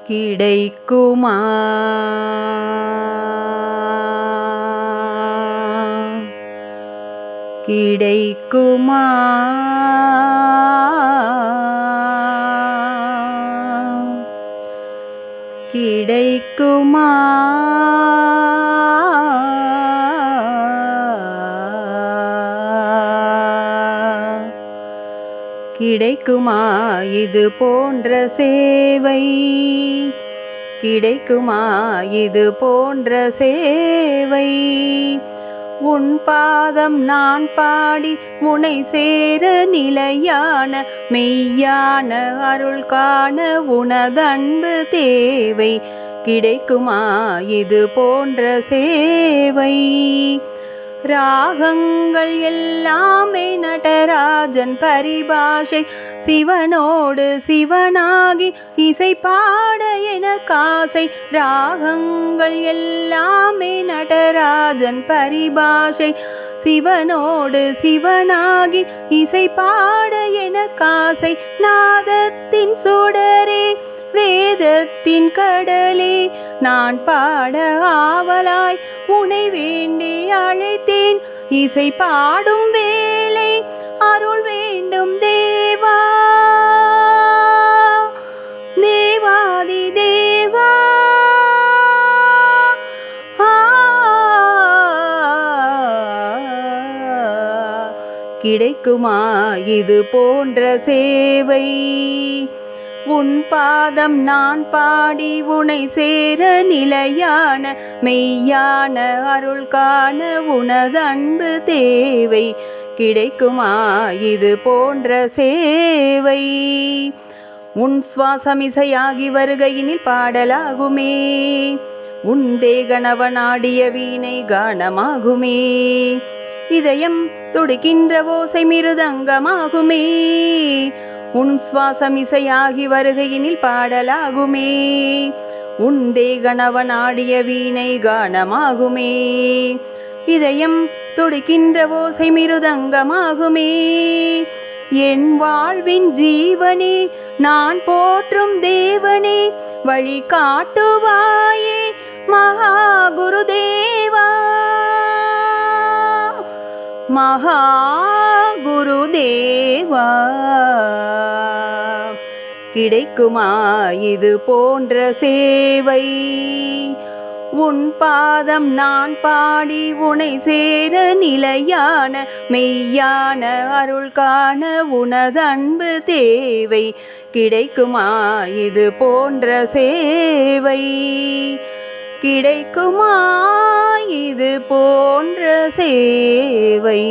கிடைக்குமா கிடைக்குமா கிடைக்குமா கிடைக்குமா இது போன்ற சேவை கிடைக்குமா இது போன்ற சேவை உன் பாதம் நான் பாடி உனை சேர நிலையான மெய்யான அருள் காண உனதன்பு தேவை கிடைக்குமா இது போன்ற சேவை ராகங்கள் எல்லாமே நடராஜன் பரிபாஷை சிவனோடு சிவனாகி இசை பாட என காசை ராகங்கள் எல்லாமே நடராஜன் பரிபாஷை சிவனோடு சிவனாகி இசை பாட என காசை நாதத்தின் சுடரே வேதத்தின் கடலே நான் பாட ஆவலாய் உனை வேண்டி அழைத்தேன் இசை பாடும் வேளை அருள் வேண்டும் தேவா தேவாதி தேவா கிடைக்குமா இது போன்ற சேவை உன் பாதம் நான் பாடி உனை சேர நிலையான மெய்யான அருள் காண உனதன்பு தேவை கிடைக்குமா இது போன்ற சேவை உன் சுவாசமிசையாகி வருகையினில் பாடலாகுமே உன் தேகனவனாடிய வீணை கானமாகுமே இதயம் துடிக்கின்ற ஓசை மிருதங்கமாகுமே உன் சுவாசமிசையாகி வருகையினில் பாடலாகுமே உன் தேகனவனாடிய வீணை கானமாகுமே இதயம் துடிக்கின்ற ஓசை மிருதங்கமாகுமே என் வாழ்வின் ஜீவனே நான் போற்றும் தேவனே வழி காட்டுவாயே மகா குருதேவா மகா குருதேவா கிடைக்குமா இது போன்ற சேவை உன் பாதம் நான் பாடி உனை சேர நிலையான மெய்யான அருள் காண உனதன்பு தேவை கிடைக்குமா இது போன்ற சேவை கிடைக்குமா இது போன்ற சேவை